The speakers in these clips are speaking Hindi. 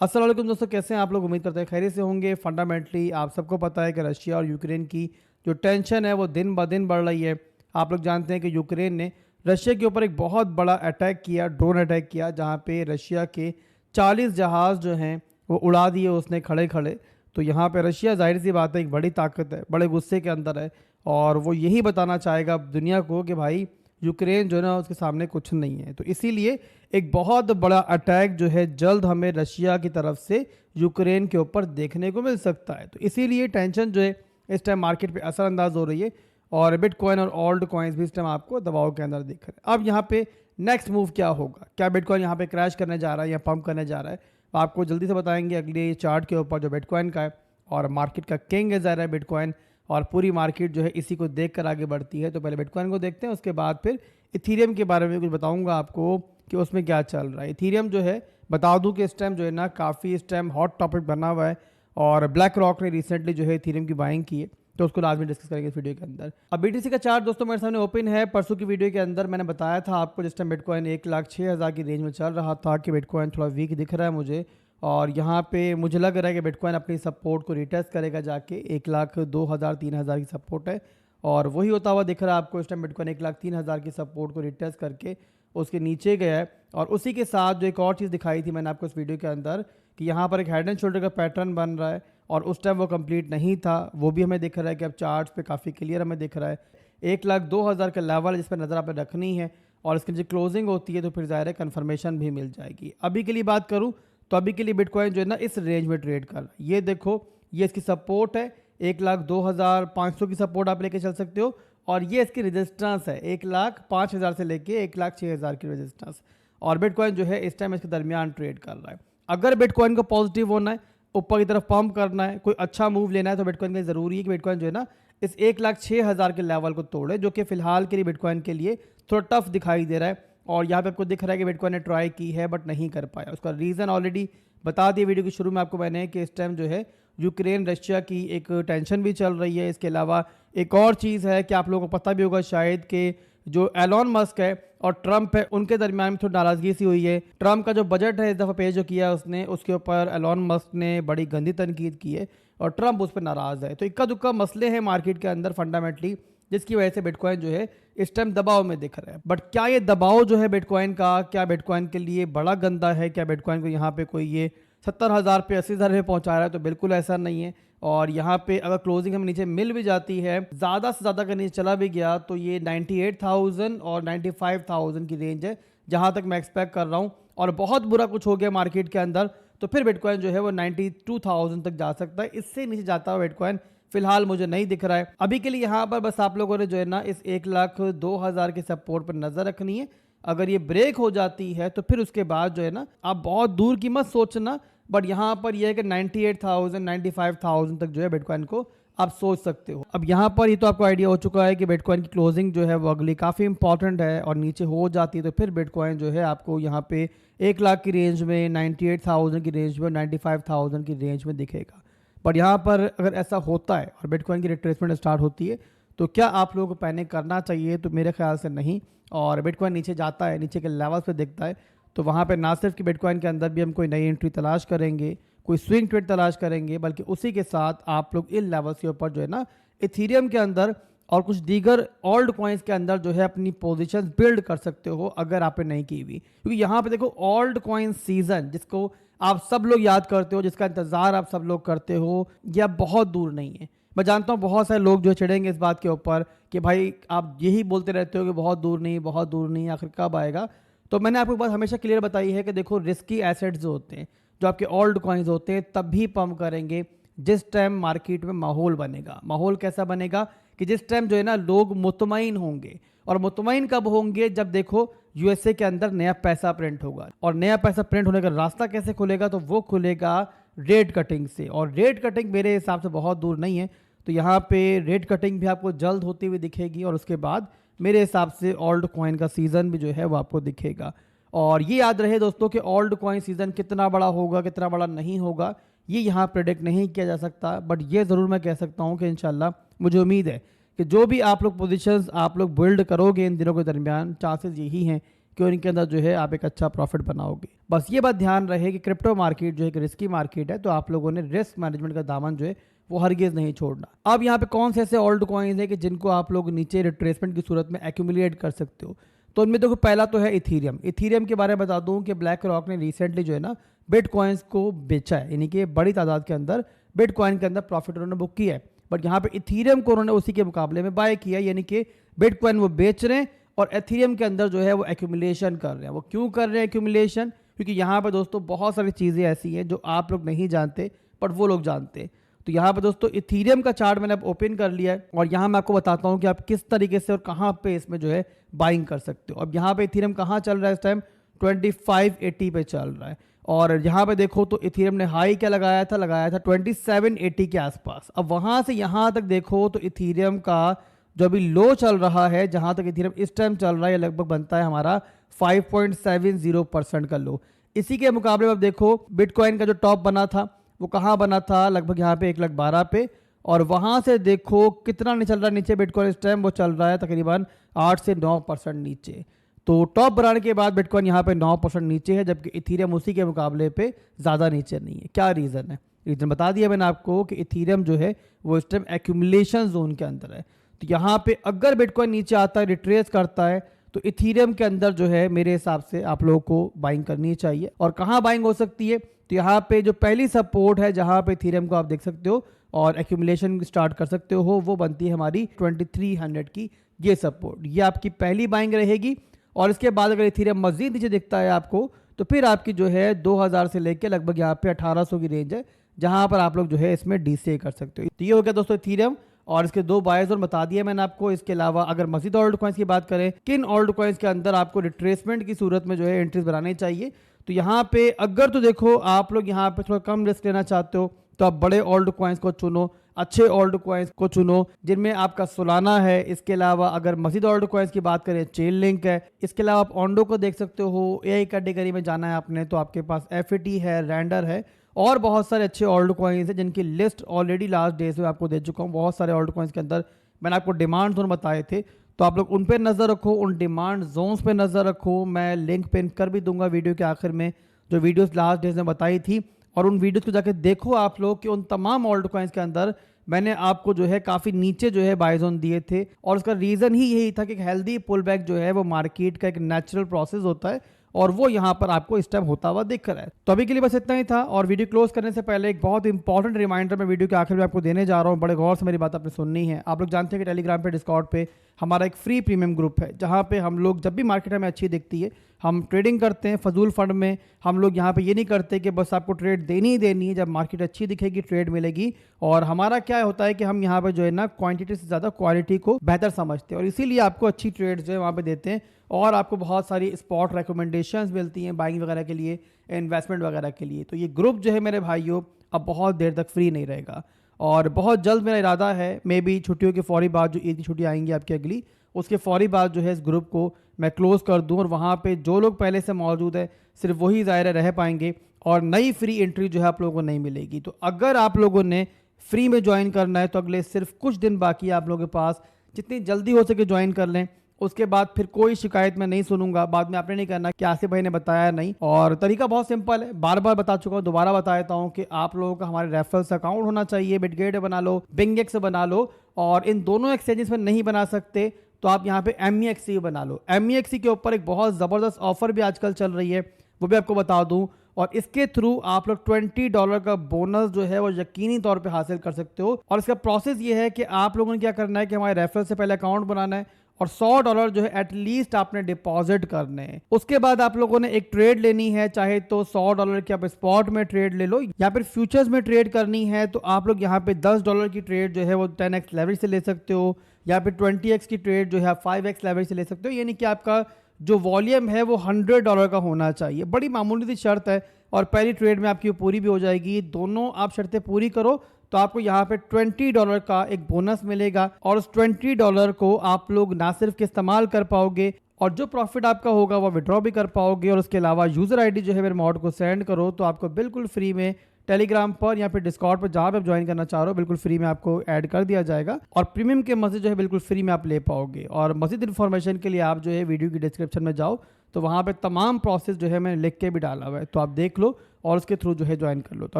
अस्सलाम वालेकुम दोस्तों, कैसे हैं आप लोग। उम्मीद करते हैं खैरियत से होंगे। फंडामेंटली आप सबको पता है कि रशिया और यूक्रेन की जो टेंशन है वो दिन ब दिन बढ़ रही है। आप लोग जानते हैं कि यूक्रेन ने रशिया के ऊपर एक बहुत बड़ा अटैक किया, ड्रोन अटैक किया, जहां पे रशिया के 40 जहाज़ जो हैं वो उड़ा दिए उसने खड़े खड़े। तो यहाँ पे रशिया जाहिर सी बात है एक बड़ी ताकत है, बड़े गुस्से के अंदर है और वो यही बताना चाहेगा दुनिया को कि भाई यूक्रेन जो है ना उसके सामने कुछ नहीं है। तो इसीलिए एक बहुत बड़ा अटैक जो है जल्द हमें रशिया की तरफ से यूक्रेन के ऊपर देखने को मिल सकता है। तो इसीलिए टेंशन जो है इस टाइम मार्केट पे असरअंदाज हो रही है और बिटकॉइन और ओल्ड कॉइन्स भी इस टाइम आपको दबाव के अंदर दिख रहे हैं। अब यहाँ पे नेक्स्ट मूव क्या होगा, क्या बिटकॉइन यहाँ पे क्रैश करने जा रहा है या पंप करने जा रहा है, तो आपको जल्दी से बताएंगे अगले चार्ट के ऊपर जो बिटकॉइन का है। और मार्केट का किंग है ज़रा बिटकॉइन, और पूरी मार्केट जो है इसी को देख कर आगे बढ़ती है। तो पहले बिटकॉइन को देखते हैं, उसके बाद फिर इथीरियम के बारे में कुछ बताऊंगा आपको कि उसमें क्या चल रहा है। इथीरियम जो है बता दूं कि इस टाइम जो है ना काफ़ी इस टाइम हॉट टॉपिक बना हुआ है और ब्लैक रॉक ने रिसेंटली जो है इथीरियम की बाइंग की है, तो उसको आज में डिस्कस करेंगे इस वीडियो के अंदर। अब बीटीसी का चार्ट दोस्तों मेरे सामने ओपन है। परसों की वीडियो के अंदर मैंने बताया था आपको जिस टाइम बिटकॉइन 1,06,000 की रेंज में चल रहा था कि बिटकॉइन थोड़ा वीक दिख रहा है मुझे, और यहाँ पे मुझे लग रहा है कि बिटकॉइन अपनी सपोर्ट को रिटेस्ट करेगा जाके 1,02,000 3,000 की सपोर्ट है और वही होता हुआ दिख रहा है आपको। इस टाइम बिटकॉइन 1,03,000 की सपोर्ट को रिटेस्ट करके उसके नीचे गया है। और उसी के साथ जो एक और चीज़ दिखाई थी मैंने आपको इस वीडियो के अंदर कि यहाँ पर एक हेड एंड शोल्डर का पैटर्न बन रहा है और उस टाइम वो कंप्लीट नहीं था, वो भी हमें दिख रहा है कि अब चार्ट्स पे काफ़ी क्लियर हमें दिख रहा है। 1,02,000 का लेवल जिस पर नज़र आप रखनी है और इसकी जो क्लोजिंग होती है तो फिर ज़ाहिर है कन्फर्मेशन भी मिल जाएगी। अभी के लिए बात करूँ तो अभी के लिए बिटकॉइन जो है ना इस रेंज में ट्रेड कर रहा है। ये देखो, ये इसकी सपोर्ट है 1,02,500 की सपोर्ट आप लेके चल सकते हो और ये इसकी रेजिस्टेंस है 1,05,000 से लेके 1,06,000 की रेजिस्टेंस। और बिटकॉइन जो है इस टाइम इसके दरमियान ट्रेड कर रहा है। अगर बिटकॉइन को पॉजिटिव होना है, ऊपर की तरफ पंप करना है, कोई अच्छा मूव लेना है, तो बिटकॉइन के लिए ज़रूरी है कि बिटकॉइन जो है ना इस 1,06,000 के लेवल को तोड़े, जो कि फिलहाल के लिए बिटकॉइन के लिए थोड़ा टफ दिखाई दे रहा है। और यहाँ पे आपको दिख रहा है कि बिटकॉइन ने ट्राई की है बट नहीं कर पाया। उसका रीज़न ऑलरेडी बता दिया वीडियो के शुरू में आपको मैंने कि इस टाइम जो है यूक्रेन रशिया की एक टेंशन भी चल रही है। इसके अलावा एक और चीज़ है कि आप लोगों को पता भी होगा शायद कि जो एलॉन मस्क है और ट्रंप है उनके दरमियान में थोड़ी नाराज़गी सी हुई है। ट्रंप का जो बजट है इस दफ़ा पेश जो किया उसने, उसके ऊपर एलॉन मस्क ने बड़ी गंदी तनकीद की है और ट्रंप उस पर नाराज़ है। तो इक्का दुक्का मसले हैं मार्केट के अंदर फंडामेंटली, जिसकी वजह से बिटकॉइन जो है इस टाइम दबाव में दिख रहा है। बट क्या ये दबाव जो है बिटकॉइन का, क्या बिटकॉइन के लिए बड़ा गंदा है? क्या बिटकॉइन को यहाँ पे कोई ये 70,000 पे 80,000 पे पहुँचा रहा है? तो बिल्कुल ऐसा नहीं है। और यहाँ पे अगर क्लोजिंग हमें नीचे मिल भी जाती है, ज़्यादा से ज़्यादा अगर नीचे चला भी गया तो ये 98,000 और 95,000 की रेंज है जहाँ तक मैं एक्सपेक्ट कर रहा हूँ। और बहुत बुरा कुछ हो गया मार्केट के अंदर तो फिर बिटकॉइन जो है वो 92,000 तक जा सकता है। इससे नीचे जाता हुआ बिटकॉइन फिलहाल मुझे नहीं दिख रहा है। अभी के लिए यहाँ पर बस आप लोगों ने जो है ना इस 1,02,000 के सपोर्ट पर नजर रखनी है। अगर ये ब्रेक हो जाती है तो फिर उसके बाद जो है ना आप बहुत दूर की मत सोचना, बट यहाँ पर यह है कि 98,000 95,000 तक जो है बिटकॉइन को आप सोच सकते हो। अब यहाँ पर ये तो आपको आइडिया हो चुका है कि बिटकॉइन की क्लोजिंग जो है वो अगली काफ़ी इंपॉर्टेंट है और नीचे हो जाती है तो फिर बिटकॉइन जो है आपको यहाँ पे 1,00,000 की रेंज में, 98,000 की रेंज में, 95,000 की रेंज में दिखेगा। पर यहाँ पर अगर ऐसा होता है और बिटकॉइन की रिट्रेसमेंट स्टार्ट होती है तो क्या आप लोगों को पैनिक करना चाहिए? तो मेरे ख्याल से नहीं। और बिटकॉइन नीचे जाता है, नीचे के लेवल्स पे दिखता है, तो वहाँ पे ना सिर्फ कि बिटकॉइन के अंदर भी हम कोई नई एंट्री तलाश करेंगे, कोई स्विंग ट्रेड तलाश करेंगे, बल्कि उसी के साथ आप लोग इन लेवल्स के ऊपर जो है ना इथीरियम के अंदर और कुछ दीगर ओल्ड कॉइन्स के अंदर जो है अपनी पोजीशंस बिल्ड कर सकते हो अगर आपने नहीं की हुई। क्योंकि यहाँ पे देखो ओल्ड कॉइन सीजन जिसको आप सब लोग याद करते हो, जिसका इंतजार आप सब लोग करते हो, यह बहुत दूर नहीं है। मैं जानता हूँ बहुत सारे लोग जो चिढ़ेंगे इस बात के ऊपर कि भाई आप यही बोलते रहते हो कि बहुत दूर नहीं, बहुत दूर नहीं, आखिर कब आएगा। तो मैंने आपको बात हमेशा क्लियर बताई है कि देखो रिस्की एसेट्स जो होते हैं, जो आपके ओल्ड कॉइन्स होते हैं, तभी पंप करेंगे जिस टाइम मार्केट में माहौल बनेगा। माहौल कैसा बनेगा कि जिस टाइम जो है ना लोग मुतमईन होंगे। और मुतमईन कब होंगे? जब देखो यूएसए के अंदर नया पैसा प्रिंट होगा। और नया पैसा प्रिंट होने का रास्ता कैसे खुलेगा? तो वो खुलेगा रेट कटिंग से। और रेट कटिंग मेरे हिसाब से बहुत दूर नहीं है। तो यहाँ पे रेट कटिंग भी आपको जल्द होती हुई दिखेगी और उसके बाद मेरे हिसाब से ओल्ड कॉइन का सीज़न भी जो है वो आपको दिखेगा। और ये याद रहे दोस्तों कि ओल्ड कॉइन सीज़न कितना बड़ा होगा, कितना बड़ा नहीं होगा, ये यहाँ प्रेडिक्ट नहीं किया जा सकता। बट ये ज़रूर मैं कह सकता हूँ कि इंशाल्लाह मुझे उम्मीद है कि जो भी आप लोग पोजीशंस आप लोग बिल्ड करोगे इन दिनों के दरमियान, चांसेस यही हैं कि उनके अंदर जो है आप एक अच्छा प्रॉफिट बनाओगे। बस ये बात ध्यान रहे कि क्रिप्टो मार्केट जो है एक रिस्की मार्केट है, तो आप लोगों ने रिस्क मैनेजमेंट का दामन जो है वो हरगिज़ नहीं छोड़ना। अब यहाँ पे कौन से ऐसे ओल्ड कॉइन्स हैं कि जिनको आप लोग नीचे रिट्रेसमेंट की सूरत में एक्यूमुलेट कर सकते हो। तो उनमें देखो पहला तो है इथीरियम। इथीरियम के बारे में बता दूं कि ब्लैक रॉक ने रिसेंटली जो है ना बिटकॉइंस को बेचा है, यानी कि बड़ी तादाद के अंदर बिटकॉइन के अंदर प्रॉफिट उन्होंने बुक किया है। बट यहाँ पे इथीरियम को उन्होंने उसी के मुकाबले में बाय किया, यानी कि बिटकॉइन वो बेच रहे हैं और एथीरियम के अंदर जो है वो एक्यूमुलेशन कर रहे हैं। वो क्यों कर रहे हैं एक्यूमुलेशन? क्योंकि यहाँ पे दोस्तों बहुत सारी चीज़ें ऐसी हैं जो आप लोग नहीं जानते बट वो लोग जानते हैं। तो यहाँ पे दोस्तों इथीरियम का चार्ट मैंने अब ओपन कर लिया है और यहाँ मैं आपको बताता हूँ कि आप किस तरीके से और कहाँ पे इसमें जो है बाइंग कर सकते हो। अब यहाँ पे इथीरियम कहाँ चल रहा है इस टाइम? 2580 पे चल रहा है। और यहाँ पे देखो तो इथीरियम ने हाई क्या लगाया था? 2780 के आसपास। अब वहाँ से यहाँ तक देखो तो इथीरियम का जो अभी लो चल रहा है, जहाँ तक इथीरियम इस टाइम चल रहा है, लगभग बनता है हमारा 5.70% का लो। इसी के मुकाबले में अब देखो बिटकॉइन का जो टॉप बना था वो कहाँ बना था? लगभग यहाँ पे 1,12,000 पे। और वहाँ से देखो कितना नहीं चल रहा है नीचे बिटकॉइन इस टाइम? वो चल रहा है तकरीबन 8 से 9% नीचे। तो टॉप बनाने के बाद बिटकॉइन यहाँ पे 9% नीचे है, जबकि इथीरियम उसी के मुकाबले पे ज़्यादा नीचे नहीं है। क्या रीज़न है? रीज़न बता दिया मैंने आपको कि इथीरियम जो है वो इस टाइम एक्यूमुलेशन जोन के अंदर है। तो यहाँ पे अगर बिटकॉइन नीचे आता है, रिट्रेस करता है, तो इथीरियम के अंदर जो है मेरे हिसाब से आप लोगों को बाइंग करनी चाहिए। और कहाँ बाइंग हो सकती है? तो यहाँ पे जो पहली सपोर्ट है जहाँ पे इथीरियम को आप देख सकते हो और एक्यूमुलेशन स्टार्ट कर सकते हो, वो बनती है हमारी 2300 की ये सपोर्ट। ये आपकी पहली बाइंग रहेगी। और इसके बाद अगर इथीरियम मजीद नीचे दिखता है आपको, तो फिर आपकी जो है 2000 से लेकर लगभग यहाँ पे 1800 की रेंज है, जहाँ पर आप लोग जो है इसमें डीसीए कर सकते हो। तो ये हो गया दोस्तों इथीरियम और इसके दो बायर्स और बता दिया मैंने आपको। इसके अलावा अगर मजीद ओल्ड कॉइन्स की बात करें, किन ओल्ड कॉइन्स के अंदर आपको रिट्रेसमेंट की सूरत में जो है एंट्रीज बनानी चाहिए, तो यहाँ पे अगर तो देखो आप लोग यहाँ पे थोड़ा कम रिस्क लेना चाहते हो तो आप बड़े ओल्ड कॉइन्स को चुनो, अच्छे ओल्ड कॉइन्स को चुनो जिनमें आपका सोलाना है। इसके अलावा अगर मजीद ओल्ड कॉइन्स की बात करें, चेन लिंक है। इसके अलावा आप ओंडो को देख सकते हो। एआई कैटेगरी में जाना है आपने तो आपके पास एफईटी है, रैंडर है और बहुत सारे अच्छे ओल्ड कॉइन्स हैं जिनकी लिस्ट ऑलरेडी लास्ट डेज में आपको दे चुका हूँ। बहुत सारे ओल्ड कॉइन्स के अंदर मैंने आपको डिमांड जोन बताए थे, तो आप लोग उन पर नज़र रखो, उन डिमांड जोन्स पे नज़र रखो। मैं लिंक पिन कर भी दूंगा वीडियो के आखिर में, जो वीडियोस लास्ट डेज में बताई थी, और उन वीडियोस को जाके देखो आप लोग कि उन तमाम ओल्ड कॉइन्स के अंदर मैंने आपको जो है काफ़ी नीचे जो है बाय जोन दिए थे। और उसका रीज़न ही यही था कि एक हेल्दी पुल बैक जो है वो मार्केट का एक नेचुरल प्रोसेस होता है और वो यहाँ पर आपको इस टाइम होता हुआ दिख रहा है। तो अभी के लिए बस इतना ही था। और वीडियो क्लोज करने से पहले एक बहुत इंपॉर्टेंट रिमाइंडर मैं वीडियो के आखिर में आपको देने जा रहा हूँ। बड़े गौर से मेरी बात आपने सुननी है। आप लोग जानते हैं कि टेलीग्राम पे, डिस्कॉर्ड पे हमारा एक फ्री प्रीमियम ग्रुप है, जहाँ पे हम लोग जब भी मार्केट हमें अच्छी दिखती है हम ट्रेडिंग करते हैं फजूल फंड में। हम लोग यहाँ पे ये नहीं करते कि बस आपको ट्रेड देनी ही देनी है, जब मार्केट अच्छी दिखेगी ट्रेड मिलेगी। और हमारा क्या होता है कि हम यहाँ पे जो है ना क्वांटिटी से ज़्यादा क्वालिटी को बेहतर समझते हैं और इसीलिए आपको अच्छी ट्रेड्स जो है वहाँ पे देते हैं और आपको बहुत सारी स्पॉट रिकमेंडेशंस मिलती हैं बाइंग वगैरह के लिए, इन्वेस्टमेंट वगैरह के लिए। तो ये ग्रुप जो है मेरे भाइयों अब बहुत देर तक फ्री नहीं रहेगा और बहुत जल्द मेरा इरादा है, मे बी छुट्टियों के फौरी बाद, जो ईद की छुट्टी आएंगी आपकी अगली, उसके फौरी बाद जो है इस ग्रुप को मैं क्लोज कर दूं और वहाँ पे जो लोग पहले से मौजूद है सिर्फ वही ज़ाहिर रह पाएंगे और नई फ्री एंट्री जो है आप लोगों को नहीं मिलेगी। तो अगर आप लोगों ने फ्री में ज्वाइन करना है तो अगले सिर्फ कुछ दिन बाकी है आप लोगों के पास, जितनी जल्दी हो सके ज्वाइन कर लें। उसके बाद फिर कोई शिकायत मैं नहीं सुनूंगा, बाद में आपने नहीं करना कि आसिफ भाई ने बताया नहीं। और तरीका बहुत सिंपल है, बार बार बता चुका हूँ, दोबारा बता देता हूँ कि आप लोगों का हमारे रेफरल्स अकाउंट होना चाहिए। बिटगेट बना लो, बिंगेक्स बना लो, और इन दोनों एक्सचेंजेस में नहीं बना सकते तो आप यहाँ पे MEXC बना लो। MEXC के ऊपर एक बहुत ज़बरदस्त ऑफर भी आजकल चल रही है, वो भी आपको बता दूँ। और इसके थ्रू आप लोग $20 का बोनस जो है वो यकीनी तौर पे हासिल कर सकते हो। और इसका प्रोसेस ये है कि आप लोगों ने क्या करना है कि हमारे रेफरल से पहले अकाउंट बनाना है और $100 जो है एटलीस्ट आपने डिपॉजिट करने हैं। उसके बाद आप लोगों ने एक ट्रेड लेनी है, चाहे तो $100 की आप स्पॉट में ट्रेड ले लो या फिर फ्यूचर्स में ट्रेड करनी है तो आप लोग यहाँ पे $10 की ट्रेड जो है वो 10x लेवरेज से ले सकते हो या फिर 20x की ट्रेड जो है 5x लेवरेज से ले सकते हो। यानी कि आपका जो वॉल्यूम है वो $100 का होना चाहिए। बड़ी मामूली सी शर्त है और पहली ट्रेड में आपकी पूरी भी हो जाएगी। दोनों आप शर्तें पूरी करो तो आपको यहाँ पे $20 का एक बोनस मिलेगा और उस $20 को आप लोग ना सिर्फ के इस्तेमाल कर पाओगे और जो प्रॉफिट आपका होगा वो विड्रॉ भी कर पाओगे। और उसके अलावा यूज़र आईडी जो है मेरे मॉड को सेंड करो तो आपको बिल्कुल फ्री में टेलीग्राम पर या फिर डिस्कॉर्ड पर जहाँ पे आप ज्वाइन करना चाह रहे हो बिल्कुल फ्री में आपको ऐड कर दिया जाएगा और प्रीमियम के मजे जो है बिल्कुल फ्री में आप ले पाओगे। और मज़ीद इन्फॉर्मेशन के लिए आप जो है वीडियो की डिस्क्रिप्शन में जाओ, तो वहाँ पे तमाम प्रोसेस जो है मैंने लिख के भी डाला हुआ है, तो आप देख लो और उसके थ्रू जो है ज्वाइन कर लो। तो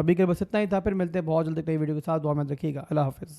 अभी के लिए बस इतना ही था, फिर मिलते हैं बहुत जल्दी नई वीडियो के साथ। दुआ में रखिएगा। अल्लाह हाफिज़।